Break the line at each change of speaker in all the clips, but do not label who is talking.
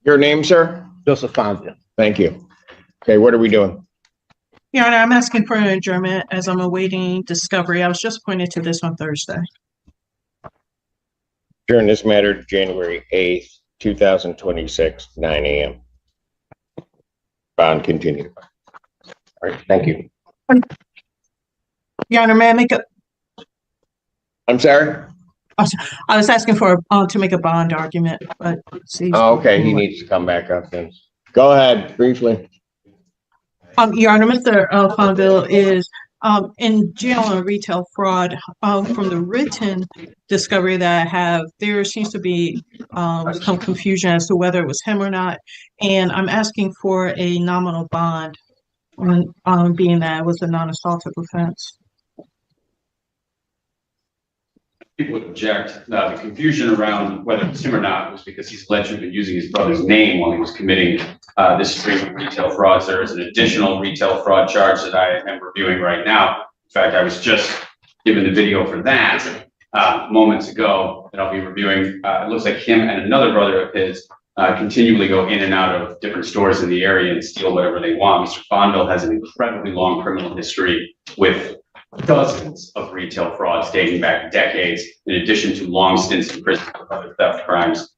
Your name, sir?
Joseph Fonville.
Thank you. Okay, what are we doing?
Your Honor, I'm asking for an adjournment as I'm awaiting discovery. I was just appointed to this on Thursday.
During this matter to January 8th, 2026, 9 a.m. Bond continued. All right, thank you.
Your Honor, may I make a,
I'm sorry?
I was asking for, to make a bond argument, but see.
Oh, okay, he needs to come back up then. Go ahead, briefly.
Your Honor, Mr. Fonville is in jail on retail fraud. From the written discovery that I have, there seems to be some confusion as to whether it was him or not. And I'm asking for a nominal bond on being that it was a non-assaultive offense.
People would object. The confusion around whether it's him or not was because he's allegedly using his brother's name while he was committing this string of retail frauds. There is an additional retail fraud charge that I am reviewing right now. In fact, I was just given the video for that moments ago that I'll be reviewing. It looks like him and another brother of his continually go in and out of different stores in the area and steal whatever they want. Mr. Fonville has an incredibly long criminal history with dozens of retail frauds dating back decades, in addition to long stints in prison for other theft crimes.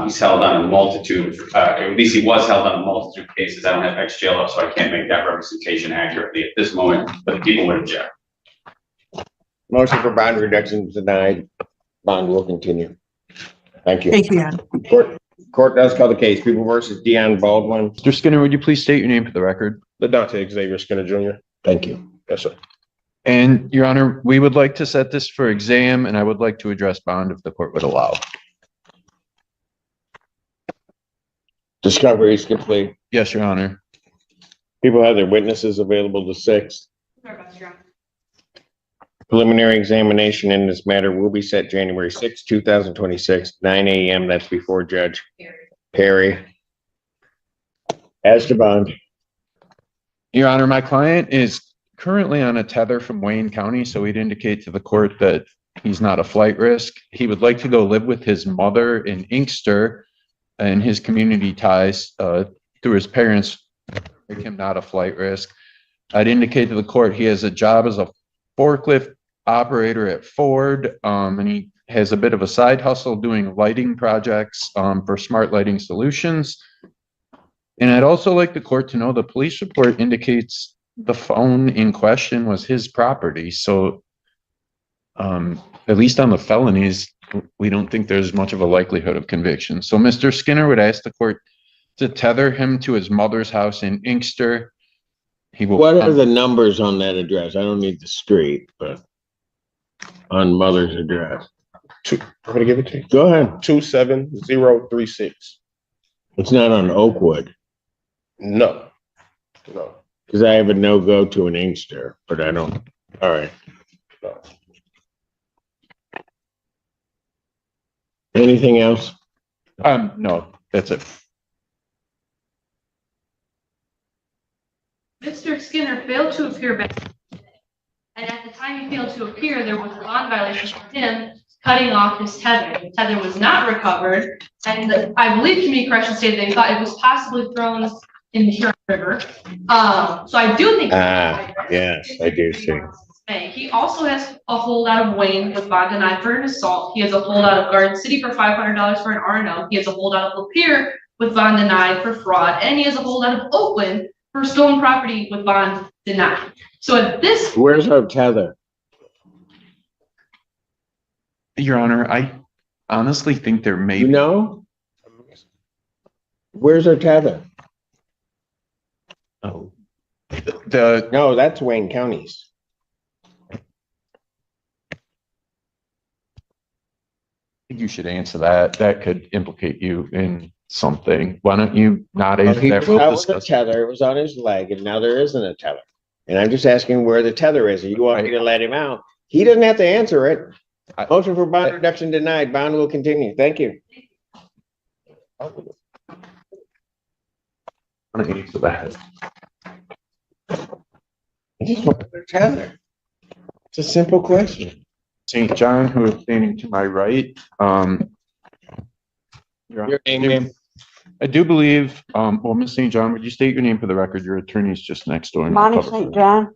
He's held on a multitude, at least he was held on a multitude of cases. I don't have ex-jail up, so I can't make that representation accurately at this moment, but the people would object.
Motion for bond reduction is denied. Bond will continue. Thank you.
Thank you, Your Honor.
Court does call the case. People versus Deion Baldwin.
Mr. Skinner, would you please state your name for the record?
Ladante Xavier Skinner Jr.
Thank you.
Yes, sir.
And Your Honor, we would like to set this for exam, and I would like to address bond if the court would allow.
Discovery is complete.
Yes, Your Honor.
People have their witnesses available to 6. Preliminary examination in this matter will be set January 6, 2026, 9 a.m. That's before Judge Perry. As to bond.
Your Honor, my client is currently on a tether from Wayne County, so he'd indicate to the court that he's not a flight risk. He would like to go live with his mother in Inkster, and his community ties through his parents make him not a flight risk. I'd indicate to the court he has a job as a forklift operator at Ford, and he has a bit of a side hustle doing lighting projects for Smart Lighting Solutions. And I'd also like the court to know the police report indicates the phone in question was his property. So at least on the felonies, we don't think there's much of a likelihood of conviction. So Mr. Skinner would ask the court to tether him to his mother's house in Inkster. He will.
What are the numbers on that address? I don't need the street, but on mother's address.
I'm gonna give it to you.
Go ahead.
27036.
It's not on Oakwood,
No. No.
because I have a no-go to an Inkster, but I don't. All right.
No.
Anything else?
No, that's it.
Mr. Skinner failed to appear back, and at the time he failed to appear, there was a bond violation for him cutting off his tether. The tether was not recovered, and I believe Community Corrections stated they thought it was possibly thrown in the Huron River. So I do think.
Yes, I do see.
He also has a holdout of Wayne with bond denied for an assault. He has a holdout of Garden City for $500 for an RNO. He has a holdout of Lapeer with bond denied for fraud, and he has a holdout of Oakland for stolen property with bond denied. So at this.
Where's our tether?
Your Honor, I honestly think there may
You
be.
know? Where's our tether?
Oh.
No, that's Wayne County's.
You should answer that. That could implicate you in something. Why don't you not answer
He
that?
was
We'll
out with the
discuss.
tether, it was on his leg, and now there isn't a tether. And I'm just asking where the tether is. You want me to let him out? He doesn't have to answer it. Motion for bond reduction denied. Bond will continue. Thank you.
I'm gonna answer that.
I just want their tether. It's a simple question.
St. John, who is standing to my right. Your
Your name,
I do believe, well, Ms. St. John, would you state your name for the record? Your attorney's just next door.
Bonnie St. John.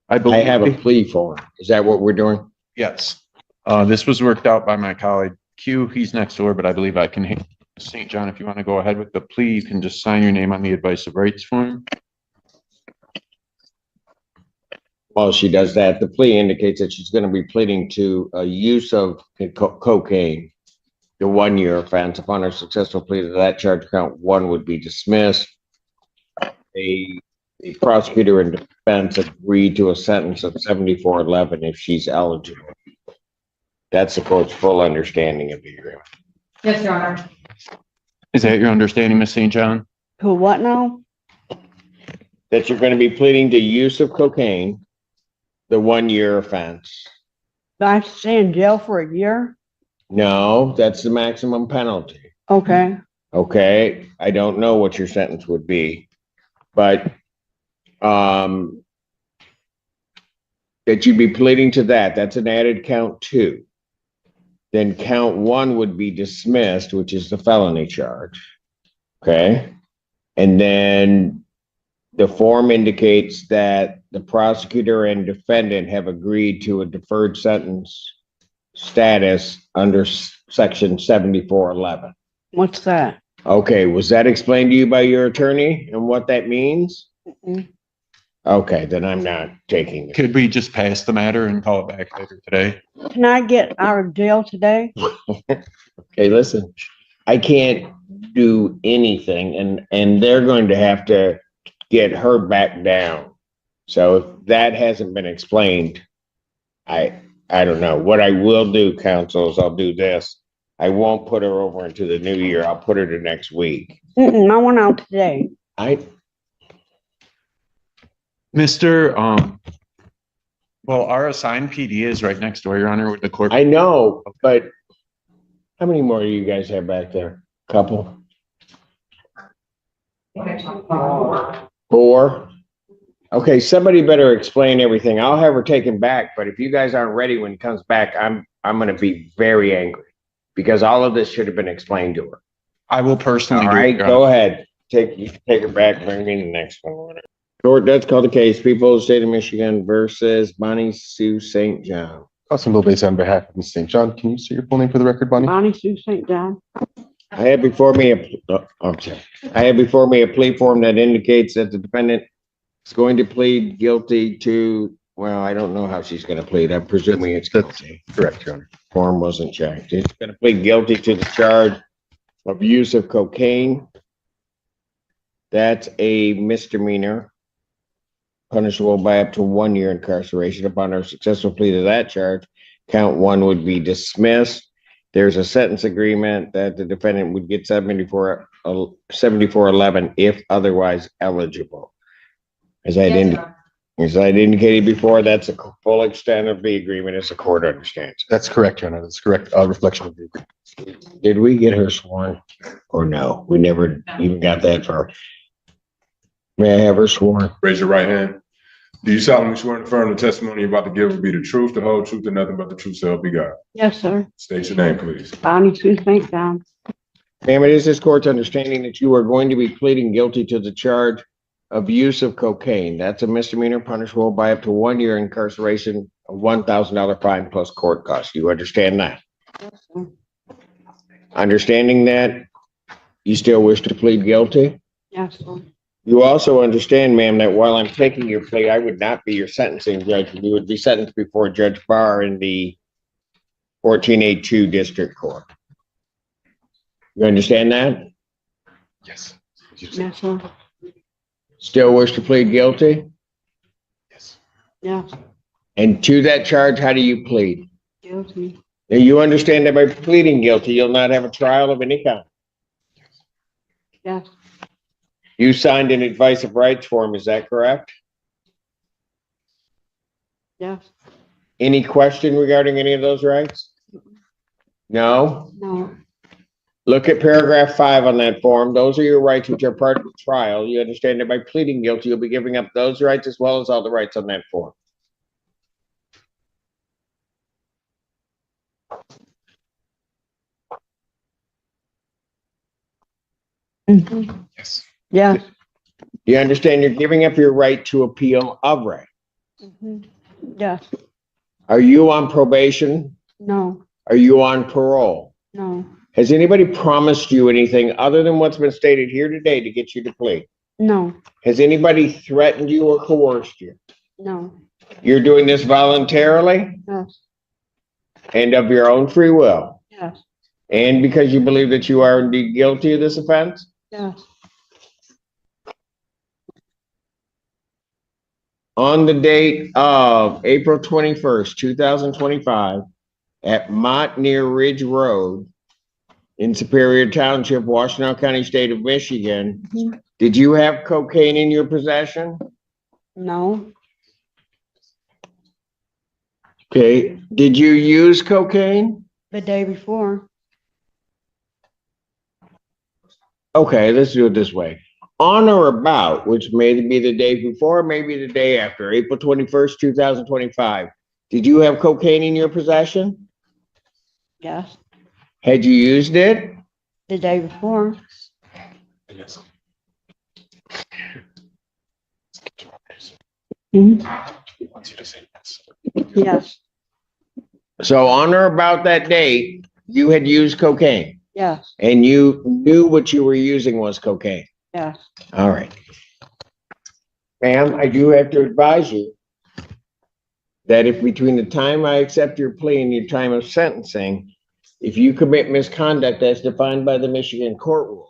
I
I
believe.
have a plea form. Is that what we're doing?
Yes. This was worked out by my colleague Q. He's next door, but I believe I can, St. John, if you want to go ahead with the plea, you can just sign your name on the advice of rights form.
While she does that, the plea indicates that she's going to be pleading to a use of cocaine. The 1-year offense. Upon her successful plea to that charge, count 1 would be dismissed. The prosecutor and defense agreed to a sentence of 7411 if she's eligible. That's the court's full understanding of the agreement.
Yes, Your Honor.
Is that your understanding, Ms. St. John?
Who, what now?
That you're going to be pleading to use of cocaine, the 1-year offense.
Do I have to stay in jail for a year?
No, that's the maximum penalty.
Okay,
Okay, I don't know what your sentence would be, but that you'd be pleading to that. That's an added count 2. Then count 1 would be dismissed, which is the felony charge. Okay? And then the form indicates that the prosecutor and defendant have agreed to a deferred sentence status under section 7411.
what's that?
Okay, was that explained to you by your attorney and what that means?
Mm-mm.
Okay, then I'm not taking it.
Could we just pass the matter and call it back later today?
Can I get out of jail today?
Okay, listen, I can't do anything and they're going to have to get her back down. So if that hasn't been explained, I don't know. What I will do, counsel, is I'll do this. I won't put her over into the new year. I'll put her to next week.
Mm-mm, I went out today.
Mr. Well, our assigned PD is right next door, Your Honor, with the court.
I know, but how many more do you guys have back there? Couple? 4? Okay, somebody better explain everything. I'll have her taken back, but if you guys aren't ready when it comes back, I'm gonna be very angry because all of this should have been explained to her.
I will personally.
All
do it,
right,
Your
go
Honor.
ahead. Take her back, bring me the next one. Court, that's called the case, people of the state of Michigan versus Bonnie Sue St. John.
Councilman Lopez on behalf of Ms. St. John, can you say your full name for the record, Bonnie?
Bonnie Sue St. John.
I have before me I have before me a plea form that indicates that the defendant is going to plead guilty to, well, I don't know how she's gonna plead. I'm presuming it's guilty.
Correct, Your Honor.
Form wasn't checked. She's gonna plead guilty to the charge of use of cocaine. That's a misdemeanor, punishable by up to 1 year incarceration. Upon her successful plea to that charge, count 1 would be dismissed. There's a sentence agreement that the defendant would get 7411 if otherwise eligible. As I'd
Yes, Your Honor.
as I'd indicated before, that's a full extent of the agreement as the court understands.
That's correct, Your Honor. That's correct. Reflection of the agreement.
Did we get her sworn or no? We never even got that far. May I have her sworn?
Raise your right hand. Do you solemnly swear and affirm the testimony you're about to give will be the truth, the whole truth, and nothing but the truth, so help you God?
Yes, sir.
State your name, please.
Bonnie Sue St. John.
Ma'am, it is this court's understanding that you are going to be pleading guilty to the charge of use of cocaine. That's a misdemeanor punishable by up to 1 year incarceration, a $1,000 fine plus court costs. You understand that?
Yes, sir.
Understanding that, you still wish to plead guilty?
Yes, sir.
You also understand, ma'am, that while I'm taking your plea, I would not be your sentencing judge. You would be sentenced before Judge Barr in the 14A2 District Court. You understand that?
Yes.
Yes, sir.
Still wish to plead guilty?
Yes.
Yes,
And to that charge, how do you plead?
guilty.
Now, you understand that by pleading guilty, you'll not have a trial of any kind.
Yes,
You signed an advice of rights form, is that correct?
yes,
Any question regarding any of those rights? No?
no,
Look at paragraph 5 on that form. Those are your rights which are part of the trial. You understand that by pleading guilty, you'll be giving up those rights as well as all the rights on that form.
Mhm.
Yes.
Yes.
You understand you're giving up your right to appeal of Ray?
Mhm. Yes.
Are you on probation?
No.
Are you on parole?
No.
Has anybody promised you anything other than what's been stated here today to get you to plea?
No.
Has anybody threatened you or coerced you?
No.
You're doing this voluntarily
Yes.
and of your own free will,
Yes.
and because you believe that you are indeed guilty of this offense?
Yes.
On the date of April 21st, 2025, at Mott near Ridge Road in Superior Township, Washtenaw County, State of Michigan,
Mhm.
did you have cocaine in your possession?
No.
Okay, did you use cocaine?
The day before.
Okay, let's do it this way. On or about, which may be the day before, maybe the day after, April 21st, 2025, did you have cocaine in your possession?
Yes.
Had you used it?
The day before.
Yes.
Mhm.
He wants you to say yes.
Yes.
So on or about that date, you had used cocaine
Yes.
and you knew what you were using was cocaine.
Yes.
All right. Ma'am, I do have to advise you that if between the time I accept your plea and your time of sentencing, if you commit misconduct as defined by the Michigan court rules,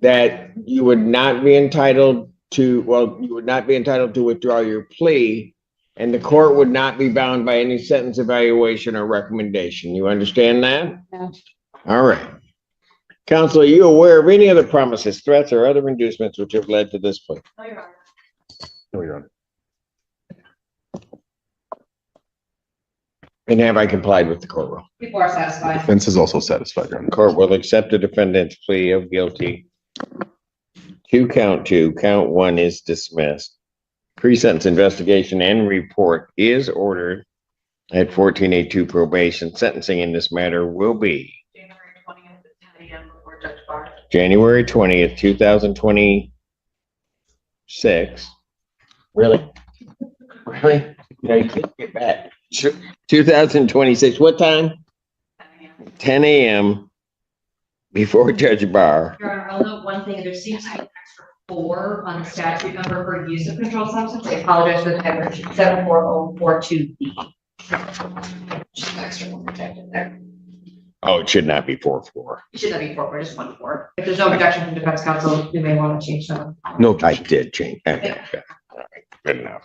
that you would not be entitled to, well, you would not be entitled to withdraw your plea, and the court would not be bound by any sentence evaluation or recommendation. You understand that?
Yes.
All right. Counsel, are you aware of any other promises, threats, or other inducements which have led to this plea?
No, Your Honor.
And have I complied with the court rule?
People are satisfied.
Defense is also satisfied, Your Honor.
Court will accept the defendant's plea of guilty to count two. Count one is dismissed. Pre-sentence investigation and report is ordered at 14A2 probation. Sentencing in this matter will be January 20th, 2026. Really? Really? No, you can't get back. 2026, what time? 10 a.m. before Judge Barr.
Your Honor, I'll note one thing, there seems to be an extra 4 on the statute number for use of controlled substance. I apologize for the typo, 74042B. Just an extra one protected there.
Oh, it should not be 4-4.
It should not be 4, just 1-4. If there's no objection from defense counsel, you may want to change that.
No,
I did change. Okay. All right, good enough.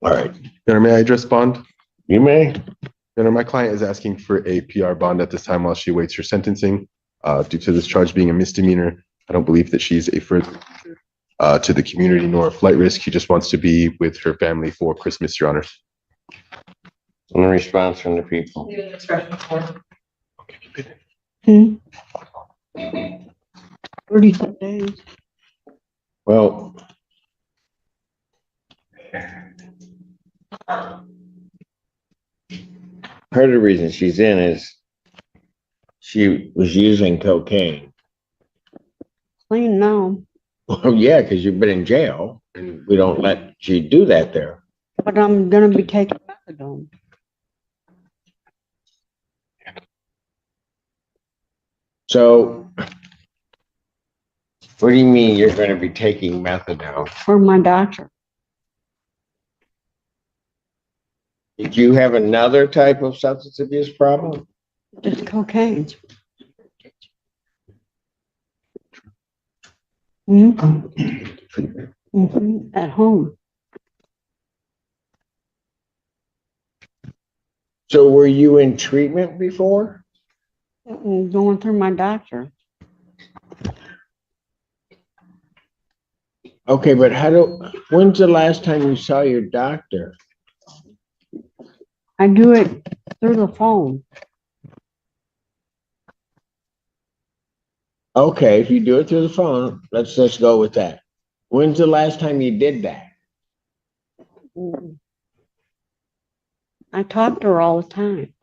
All right,
Your Honor, may I address bond?
you may.
Your Honor, my client is asking for a PR bond at this time while she waits her sentencing. Due to this charge being a misdemeanor, I don't believe that she's a further to the community nor a flight risk. She just wants to be with her family for Christmas, Your Honor.
In response from the people.
Leave it discretion for.
36 days.
Well, part of the reason she's in is she was using cocaine.
Clean now,
Well, yeah, because you've been in jail and we don't let you do that there.
but I'm gonna be taking methadone.
So what do you mean you're going to be taking methadone?
For my doctor.
Did you have another type of substance abuse problem?
Just cocaine. At home.
So were you in treatment before?
Going through my doctor.
Okay, but when's the last time you saw your doctor?
I do it through the phone.
Okay, if you do it through the phone, let's just go with that. When's the last time you did that?
I talk to her all the time.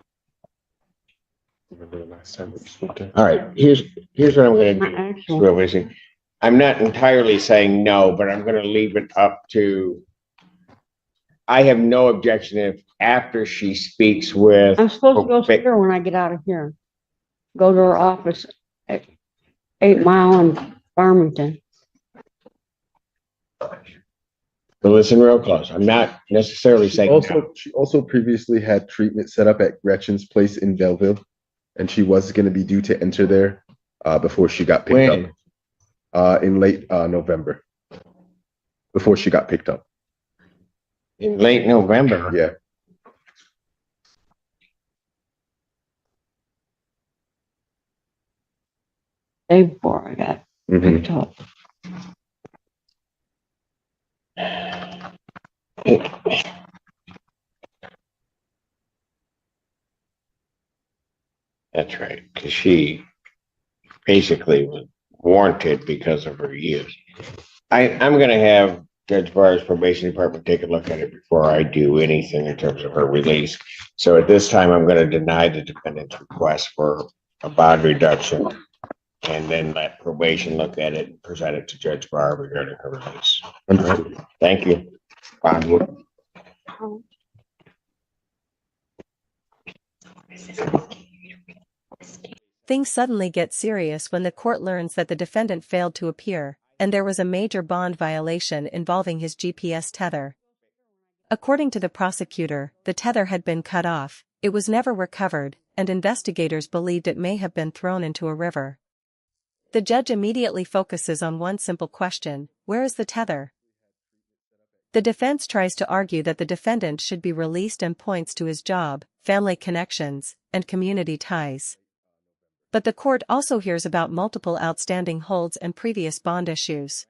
Remember the last time we spoke to her?
All right, here's what I'm gonna
My
do.
actual,
Well, listen, I'm not entirely saying no, but I'm gonna leave it up to. I have no objection if after she speaks with.
I'm supposed to go see
Okay.
her when I get out of here. Go to her office at 8 Mile in Farmington.
But listen real close. I'm not necessarily saying no.
She also previously had treatment set up at Gretchen's place in Belleville, and she was gonna be due to enter there, before she got picked
When?
up. In late, November. Before she got picked up,
In late November.
yeah.
Day before I got
Mhm.
picked up.
That's right, because she basically was warranted because of her use. I'm gonna have Judge Barr's probation department take a look at it before I do anything in terms of her release. So at this time, I'm gonna deny the defendant's request for a bond reduction. And then let probation look at it and present it to Judge Barr regarding her release.
Understood.
Thank you. Bond.
Things suddenly get serious when the court learns that the defendant failed to appear, and there was a major bond violation involving his GPS tether. According to the prosecutor, the tether had been cut off, it was never recovered, and investigators believed it may have been thrown into a river. The judge immediately focuses on one simple question: where is the tether? The defense tries to argue that the defendant should be released and points to his job, family connections, and community ties. But the court also hears about multiple outstanding holds and previous bond issues.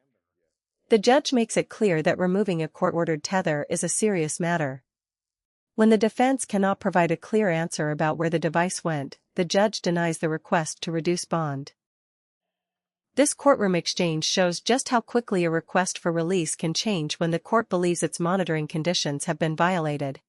The judge makes it clear that removing a court-ordered tether is a serious matter. When the defense cannot provide a clear answer about where the device went, the judge denies the request to reduce bond. This courtroom exchange shows just how quickly a request for release can change when the court believes its monitoring conditions have been violated.